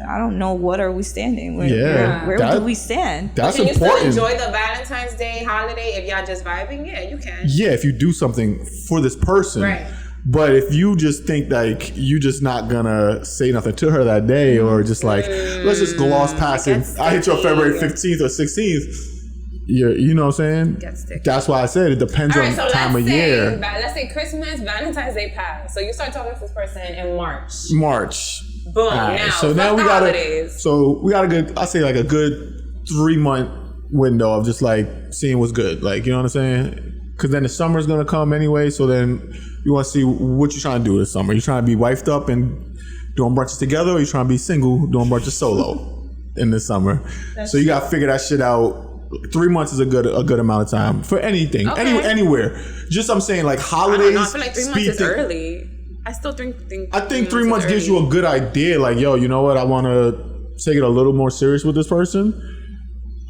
I don't know, what are we standing? Where do we stand? That's can important. You still enjoy the Valentine's Day holiday if y'all just vibing? Yeah, you can. Yeah, if you do something for this person. Right. But if you just think like you just not gonna say nothing to her that day, or just like let's just gloss past it. I hit you on February 15th or 16th. You know what I'm saying? That's why I said it depends on so time of year. Let's say Christmas, Valentine's Day passed. So you start talking to this person in March. Boom. Right, now we got a good. I say like a good 3-month window of just like seeing what's good. Like, you know what I'm saying? Because then the summer's gonna come anyway. So then you want to see what you're trying to do this summer. You trying to be wifed up and doing brunches together, or you trying to be single doing brunches solo in the summer? So you gotta figure that shit out. 3 months is a good amount of time for anything, anywhere. Just I'm saying, like holidays. I feel like 3 months is early. I still think. I think 3 months gives you a good idea. Like, yo, you know what? I want to take it a little more serious with this person.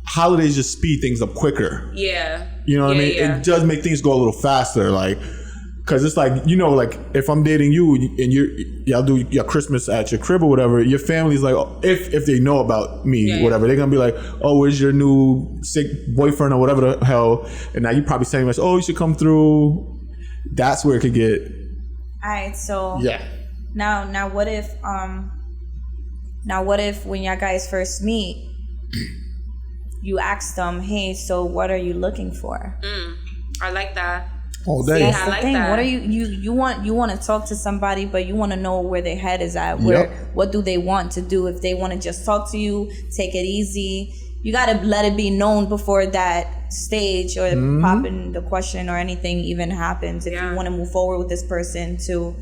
Holidays just speed things up quicker. Yeah. You know what I mean? Yeah. It does make things go a little faster. Like, because it's like, you know, like if I'm dating you and y'all do your Christmas at your crib or whatever, your family's like, if they know about me, whatever, they're gonna be like, oh, where's your new sick boyfriend or whatever the hell? And now you probably saying, oh, you should come through. That's where it could get. All right, so now what if when y'all guys first meet, you ask them, hey, so what are you looking for? I like that. All day. That's the thing. That. What are you want to talk to somebody, but you want to know where their head is at. What do they want to do? If they want to just talk to you, take it easy. You gotta let it be known before that stage or popping the question or anything even happens. If you want to move forward with this person too.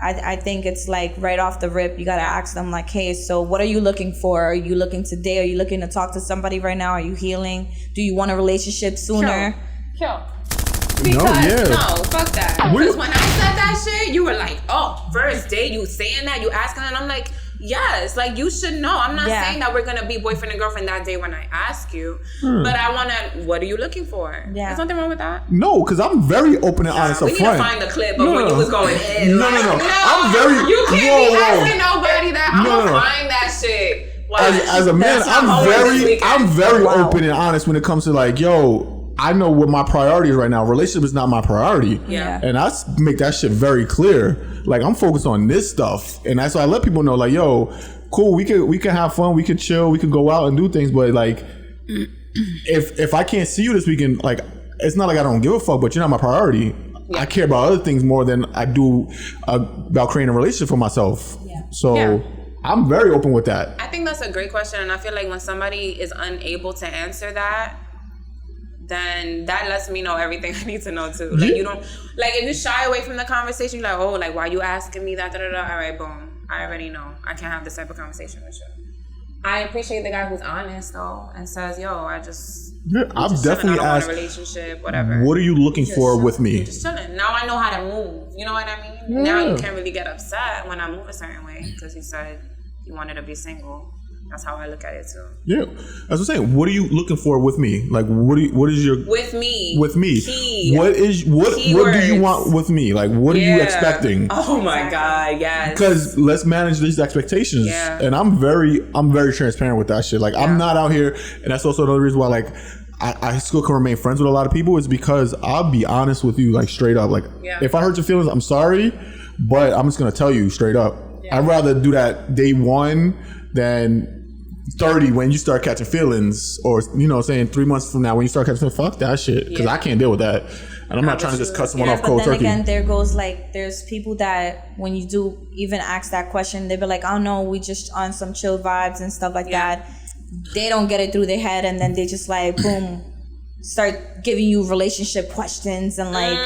I think it's like right off the rip, you gotta ask them like, hey, so what are you looking for? Are you looking today? Are you looking to talk to somebody right now? Are you healing? Do you want a relationship sooner? Kill. Because no, fuck that. Because when I said that shit, you were like, oh, first date, you saying that, you asking, and I'm like, yes, like you should know. I'm not saying that we're gonna be boyfriend and girlfriend that day when I ask you, but I wanna. What are you looking for? There's nothing wrong with that. No, because I'm very open and honest up front. We need to find the clip of when you was going in. No. I'm very. You can't be asking nobody that. I'm gonna find that shit. As a man, I'm very open and honest when it comes to like, yo, I know what my priority is right now. Relationship is not my priority. Yeah. And I make that shit very clear. Like, I'm focused on this stuff. And that's why I let people know, like, yo, cool, we can have fun, we can chill, we can go out and do things, but like if I can't see you this weekend, like, it's not like I don't give a fuck, but you're not my priority. Yeah. I care about other things more than I do about creating a relationship for myself. Yeah. So I'm very open with that. I think that's a great question, and I feel like when somebody is unable to answer that, then that lets me know everything I need to know too. Like, you don't, like, if you shy away from the conversation, you're like, oh, like, why are you asking me that? All right, boom. I already know. I can't have this type of conversation with you. I appreciate the guy who's honest though and says, yo, I've definitely asked, a relationship, whatever. What are you looking for with me? Just chilling. Now I know how to move. You know what I mean? Yeah. Now you can't really get upset when I move a certain way because you said you wanted to be single. That's how I look at it too. Yeah, that's what I'm saying. What are you looking for with me? Like, what is your with me? Key. What do you want with me? Like, what are you expecting? Oh my God, yes. Because let's manage these expectations. Yeah. And I'm very transparent with that shit. Like, I'm not out here, and that's also another reason why, like, I still can remain friends with a lot of people is because I'll be honest with you, like, straight up. Like, if I hurt your feelings, I'm sorry, but I'm just gonna tell you straight up. Yeah. I'd rather do that day one than 30 when you start catching feelings, or saying 3 months from now when you start catching feelings. Fuck that shit, because I can't deal with that, and I'm not trying to just cut someone off cold turkey. But then again, there goes, like, there's people that when you do even ask that question, they be like, oh no, we just on some chill vibes and stuff like that. They don't get it through their head, and then they just like boom, start giving you relationship questions, and like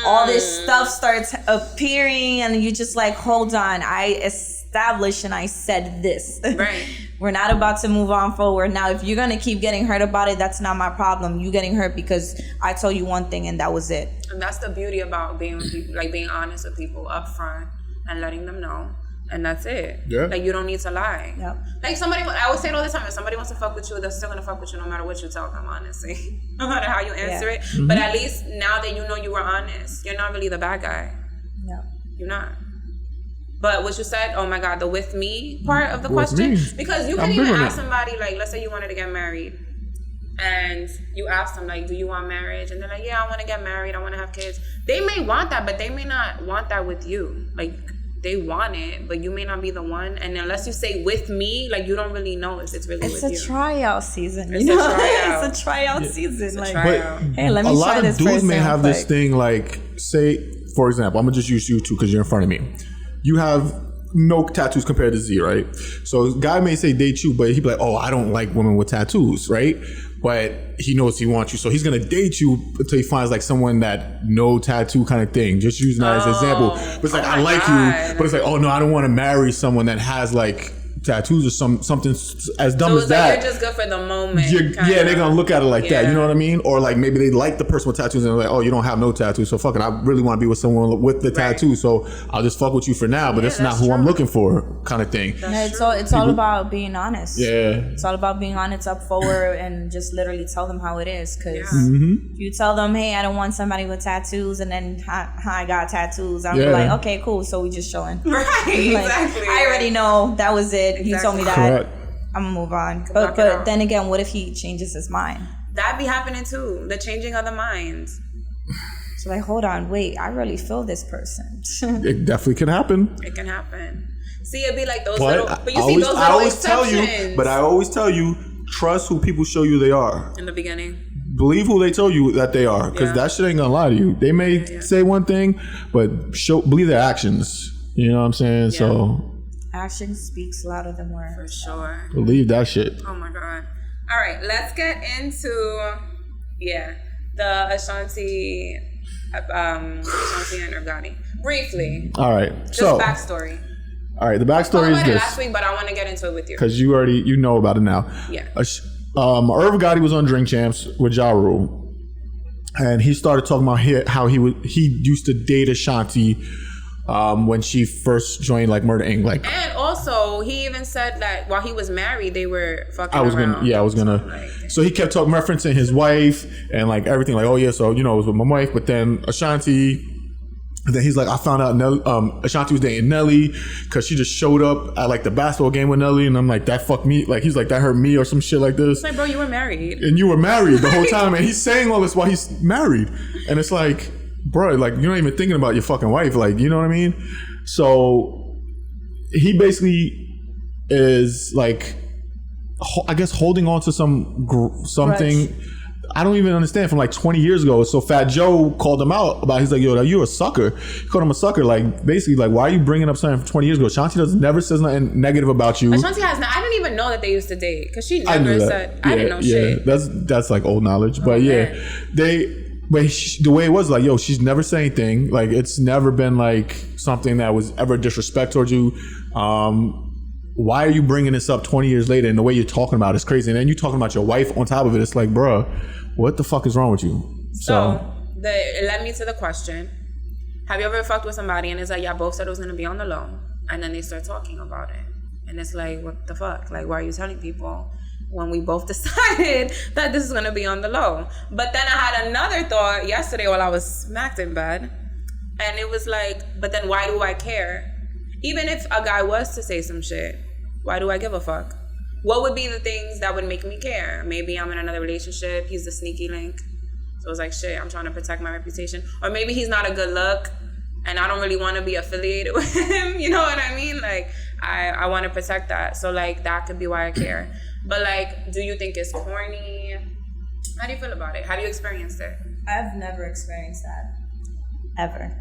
all this stuff starts appearing, and you just like, hold on, I established and I said this. Right. We're not about to move on forward. Now, if you're going to keep getting hurt about it, that's not my problem. You getting hurt because I told you one thing and that was it. And that's the beauty about being with people, like being honest with people up front and letting them know. And that's it. Yeah. Like, you don't need to lie. Yep. Like, I always say it all the time, if somebody wants to fuck with you, they're still going to fuck with you no matter what you tell them, honestly. No matter how you answer it. Mm-hmm. But at least now that you know you were honest, you're not really the bad guy. No. You're not. But what you said, oh my God, the with me part of the question. Because you can even ask somebody, like, let's say you wanted to get married. And you ask them, like, do you want marriage? And they're like, yeah, I want to get married. I want to have kids. They may want that, but they may not want that with you. Like, they want it, but you may not be the one. And unless you say with me, like, you don't really know if it's really with you. It's a tryout season. It's a tryout. It's a tryout season. Like, hey, let me try this person. A lot of dudes may have this thing, like, say, for example, I'm going to just use you two because you're in front of me. You have no tattoos compared to Z, right? So a guy may say date you, but he'd be like, oh, I don't like women with tattoos, right? But he knows he wants you. So he's going to date you until he finds like someone that no tattoo kind of thing. Just using that as an example. But it's like, I like you. But it's like, oh no, I don't want to marry someone that has like tattoos or something as dumb as that. Like, you're just good for the moment. Yeah, they're gonna look at it like that. You know what I mean? Or like maybe they like the person with tattoos and they're like, oh, you don't have no tattoos, so fuck it. I really want to be with someone with the tattoo, so I'll just fuck with you for now. But that's not who I'm looking for, kind of thing. It's all about being honest. Yeah, it's all about being honest up forward and just literally tell them how it is. Because if you tell them, hey, I don't want somebody with tattoos, and then I got tattoos, I'm like, okay, cool. So we just showing. Right. Like, exactly. I already know that was it. Exactly. He told me that. Correct. I'm gonna move on. But then again, what if he changes his mind? That be happening too. The changing of the mind. So like, hold on, wait, I really feel this person. It definitely can happen. It can happen. See, it'd be like those But I always tell you, trust who people show you they are. In the beginning. Believe who they tell you that they are. Because that shit ain't gonna lie to you. They may say one thing, but believe their actions. You know what I'm saying? Yeah. So action speaks louder than words. For sure. Believe that shit. Oh my God. All right, let's get into the Ashanti and Urgani. Briefly. All right. Just backstory. All right, the backstory is this. Last week, but I want to get into it with you. Because you know about it now. Yeah. Irv Gotti was on Drink Champs with Ja Rule. And he started talking about how he used to date Ashanti when she first joined like Murder Inc. Like, and also he even said that while he was married, they were fucking around. So he kept referencing his wife and like everything. Like, oh yeah, so it was with my wife, but then Ashanti. And then he's like, I found out Ashanti was dating Nelly because she just showed up at like the basketball game with Nelly, and I'm like, that fucked me. Like, he's like, that hurt me or some shit like this. It's like, bro, you were married, and you were married the whole time, and he's saying all this while he's married, and it's like, bro, like, you're not even thinking about your fucking wife, like, you know what I mean? So he basically is like, I guess, holding on to something. Grudge. I don't even understand, from like 20 years ago. So Fat Joe called him out about, he's like, yo, you're a sucker. He called him a sucker. Like, basically, like, why are you bringing up something from 20 years ago? Ashanti never says nothing negative about you. Ashanti I didn't even know that they used to date, because she never said, I didn't know shit. That's like old knowledge. But the way it was, like, yo, she's never said anything. Like, it's never been like something that was ever disrespect towards you. Why are you bringing this up 20 years later? And the way you're talking about it's crazy. And then you're talking about your wife on top of it. It's like, bruh, what the fuck is wrong with you? So it led me to the question: have you ever fucked with somebody and it's like, y'all both said it was gonna be on the low, and then they start talking about it, And it's like, what the fuck? Like, why are you telling people when we both decided that this is going to be on the low? But then I had another thought yesterday while I was smacked in bed. And it was like, but then why do I care? Even if a guy was to say some shit, why do I give a fuck? What would be the things that would make me care? Maybe I'm in another relationship. He's the sneaky link. So it's like, shit, I'm trying to protect my reputation. Or maybe he's not a good look and I don't really want to be affiliated with him. You know what I mean? Like, I want to protect that. So, like, that could be why I care. But, like, do you think it's corny? How do you feel about it? How do you experience it? I've never experienced that. Ever.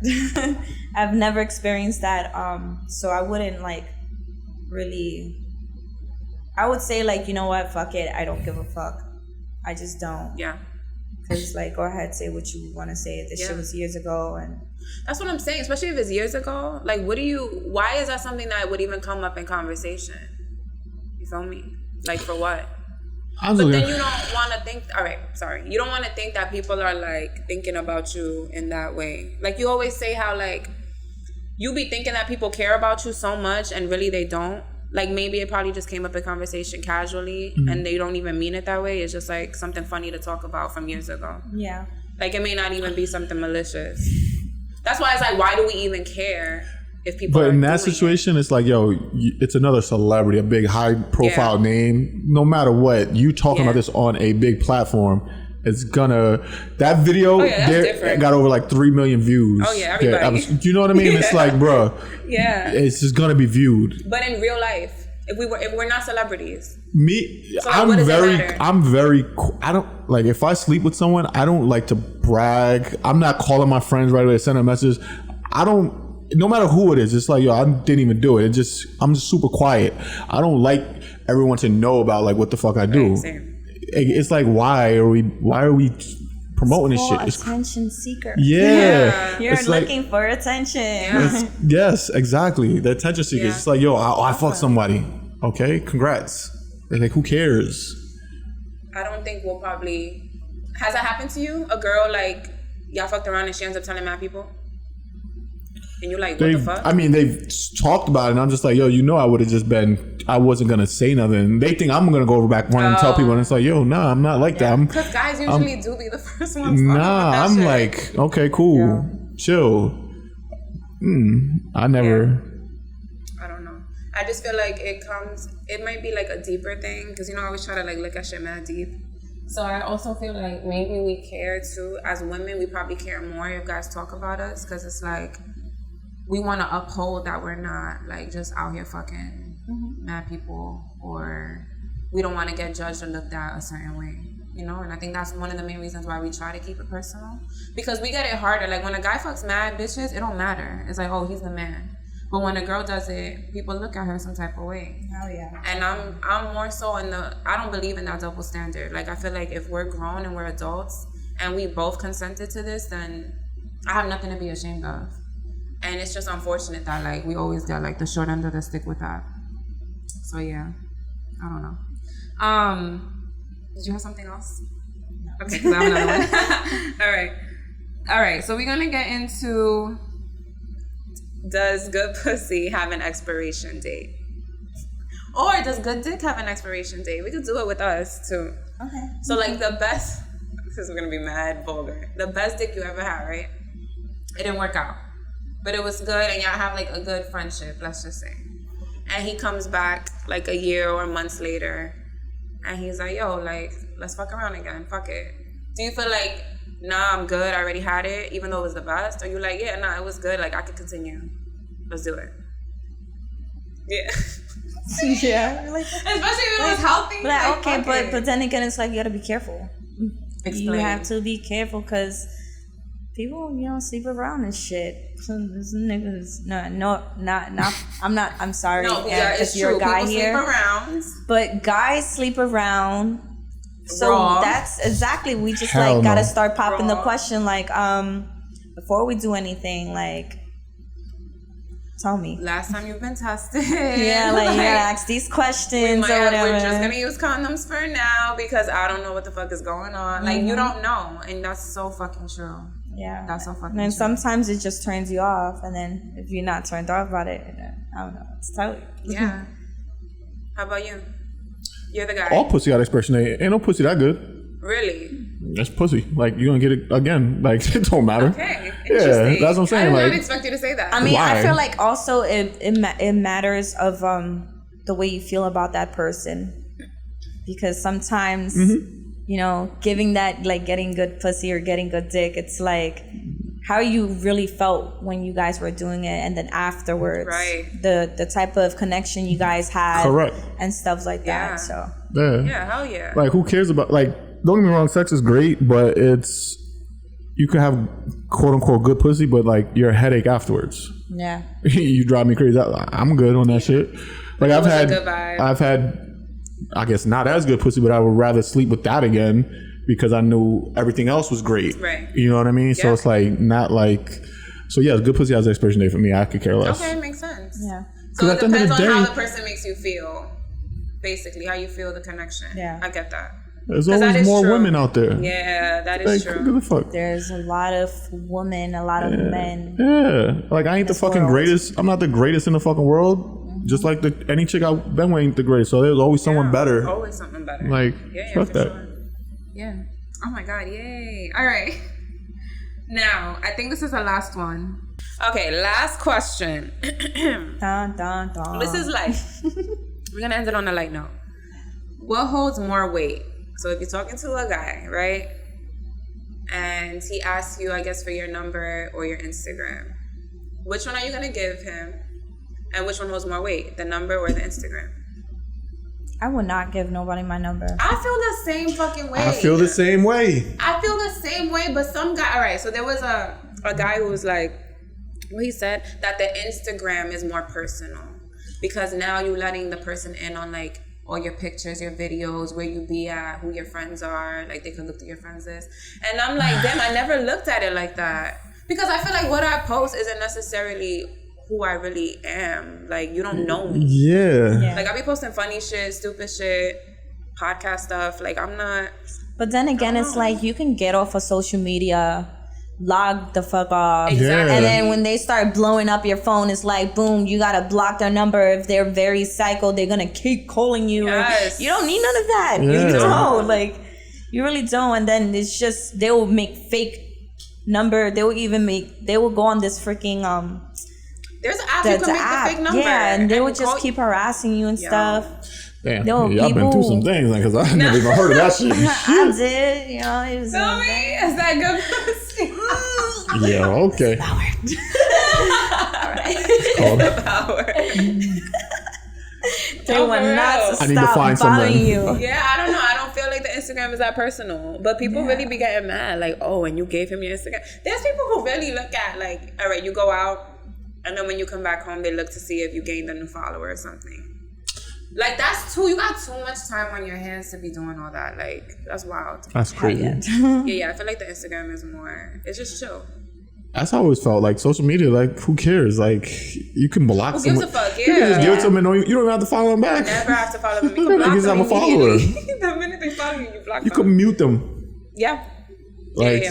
I've never experienced that. So I wouldn't, like, really... I would say, like, you know what? Fuck it. I don't give a fuck. I just don't. Yeah. Because, like, go ahead, say what you want to say. This shit was years ago. And that's what I'm saying. Especially if it's years ago. Like, why is that something that would even come up in conversation? You feel me? Like, for what? But then you don't want to think, all right, sorry. You don't want to think that people are, like, thinking about you in that way. Like, you always say how, like, you be thinking that people care about you so much and really they don't. Like, maybe it probably just came up in conversation casually and they don't even mean it that way. It's just, like, something funny to talk about from years ago. Yeah. Like, it may not even be something malicious. That's why it's like, why do we even care if people But in that situation, it's like, yo, it's another celebrity, a big high-profile name. No matter what, you talking about this on a big platform, it's gonna... That video got over, like, 3 million views. Oh, yeah, everybody. You know what I mean? It's like, bro... Yeah. It's just gonna be viewed. But in real life, if we're not celebrities. So like, I'm very, I don't, like, if I sleep with someone, I don't like to brag. I'm not calling my friends right away, send a message. No matter who it is, it's like, yo, I didn't even do it. I'm just super quiet. I don't like everyone to know about, like, what the fuck I do. Right, same. It's like, why are we promoting this shit? It's attention seeker. Yeah. You're looking for attention. Yes, exactly. The attention seeker. It's like, yo, I fucked somebody. Okay, congrats. They're like, who cares? I don't think we'll probably... Has that happened to you? A girl, like, y'all fucked around and she ends up telling mad people? And you're like, what the fuck? I mean, they've talked about it, and I'm just like, yo, I would have just been... I wasn't going to say nothing. They think I'm going to go over back and tell people, and it's like, yo, nah, I'm not like that. Because guys usually do be the first ones. Nah, I'm shit. Like, okay, cool. Chill. I never... I don't know. I just feel like it might be like a deeper thing, because, I always try to, like, look at shit mad deep. So I also feel like maybe we care too. As women, we probably care more if guys talk about us, because it's like, we want to uphold that we're not, like, just out here fucking mad people, or we don't want to get judged or looked at a certain way, and I think that's one of the main reasons why we try to keep it personal, because we get it harder. Like, when a guy fucks mad bitches, it don't matter. It's like, oh, he's the man. But when a girl does it, people look at her some type of way. Oh yeah. And I'm more so I don't believe in that double standard. Like, I feel like if we're grown and we're adults and we both consented to this, then I have nothing to be ashamed of. And it's just unfortunate that, like, we always get, like, the short end of the stick with that. So yeah, I don't know. Did you have something else? No. Okay, because I have another one. All right. So we're gonna get into, does good pussy have an expiration date? Or does good dick have an expiration date? We could do it with us too. Okay. So, like, the best, this is gonna be mad vulgar. The best dick you ever had, right? It didn't work out, but it was good, and y'all have, like, a good friendship, let's just say. And he comes back, like, a year or months later, and he's like, yo, like, let's fuck around again. Fuck it. Do you feel like, nah, I'm good, I already had it, even though it was the best? Or you like, yeah, nah, it was good, like, I could continue. Let's do it. Yeah. Yeah. Like, especially if it was healthy. Like, okay, but then again, it's like, you gotta be careful. Explain. You have to be careful, because people, sleep around and shit. This niggas, I'm sorry. No, yeah, it's you're true. A guy people here, sleep around. But guys sleep around. So Raw. that's exactly, we just Hell gotta no. start popping Raw. the question, like, before we do anything, like, tell me. Last time you've been tested. Yeah, like, you gotta ask these questions or whatever. We're just gonna use condoms for now because I don't know what the fuck is going on. Like, you don't know, and that's so fucking true. Yeah, that's so fucking And then true. sometimes it just turns you off, and then if you're not turned off about it, I don't know, it's totally. Yeah. How about you? You're the guy. All pussy got expression A. Ain't no pussy that good. Really? That's pussy. Like, you're gonna get it again. Like, it don't matter. Okay. Yeah, Interesting. that's what I'm saying. I did Like, not expect you to say that. I mean, Why? I feel like also it matters of the way you feel about that person, because sometimes you know, giving that, like, getting good pussy or getting good dick, it's like how you really felt when you guys were doing it, and then afterwards, Right. the type of connection you guys had, Correct. and stuff like Yeah. that. So Yeah, hell yeah. Like, who cares about, like, don't get me wrong, sex is great, but it's, you can have quote unquote good pussy, but like you're a headache afterwards. yeah, You drive me crazy. I'm good on that shit. Like, was a good vibe. I've had, I guess not as good pussy, but I would rather sleep with that again because I knew everything else was great. Right. You know what I mean? So Yeah. it's like, not like, so yeah, good pussy has expiration date for me. I could care less. Okay, makes sense. yeah, So it at the end of depends the on how day- the person makes you feel. Basically, how you feel the connection. Yeah. I get that. There's 'Cause that always is more true. women out there. Yeah, that is Like, true. who gives a fuck? there's a lot of women, a lot of men. Yeah. Like, I ain't the fucking world. greatest. I'm not the greatest in the fucking world. Just like any chick I've been with ain't the greatest. So there's always someone better. Always something better. Like, yeah, fuck for that. Sure. Yeah. Oh my god, yay. All right. Now, I think this is the last one. Okay, last question. Dun, dun, dun. This is light. We're gonna end it on a light note. What holds more weight? So if you're talking to a guy, right? And he asks you, I guess, for your number or your Instagram, which one are you gonna give him? And which one holds more weight? The number or the Instagram? I would not give nobody my number. I feel the same fucking way. I feel the same way. I feel the same way, but some guy. All right, so there was a guy who was like, well, he said that the Instagram is more personal because now you're letting the person in on like all your pictures, your videos, where you be at, who your friends are. Like they can look through your friends list, and I'm like, damn, I never looked at it like that because I feel like what I post isn't necessarily who I really am. Like you don't know me. Yeah. Like I be posting funny shit, stupid shit, podcast stuff. Like I'm not. But then again, it's like you can get off of social media, log the fuck off. Exactly. And then when they start blowing up your phone, it's like, boom, you gotta block their number. If they're very psycho, they're gonna keep calling you. Yes. You don't need none of that. Yeah. You don't. Like, you really don't. And then it's just, they will make fake number. They will go on this freaking, There's an app you can make the fake number. yeah, and they would call just keep harassing you and stuff. Damn. No, yeah, I've been through some things because I never even heard of that shit. I did, you know, it was. Tell me, is that good pussy? Yeah, okay. It's the power. They were not to I need to stop find bothering someone. you. Yeah, I don't know. I don't feel like the Instagram is that personal. But people really be getting mad. Like, oh, and you gave him your Instagram. There's people who really look at, like, all right, you go out, and then when you come back home, they look to see if you gained a new follower or something. Like, you got too much time on your hands to be doing all that. Like, that's wild. That's crazy. Yeah, I feel like the Instagram is more, it's just chill. That's how I always felt. Like, social media, like, who cares? Like, you can block Who gives someone. a fuck? You can just Yeah. give it to them and you don't even have to follow them back. Never have to follow them. You You can block just them have a follower. immediately. The minute they follow you, you block You them. can mute them. Yeah. Like,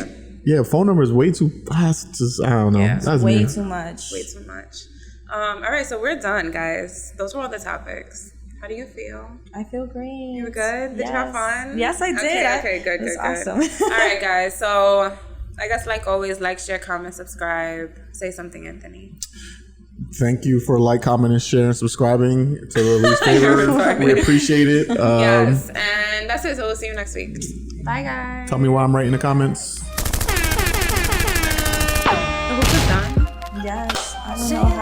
yeah, phone number is way too. That's just, I don't know. Yeah. That's Way me. too much. Way too much. All right, so we're done, guys. Those were all the topics. How do you feel? I feel great. You were good? Did you have fun? Yes, I did. Okay, good, It was good. awesome. All right, guys. So I guess like always, like, share, comment, subscribe. Say something, Anthony. Thank you for like, commenting, sharing, subscribing to the least favorite. We appreciate it. Yes, and that's it. So we'll see you next week. Bye, guys. Tell me why I'm right in the comments. The hookah's done. Yes. I don't know.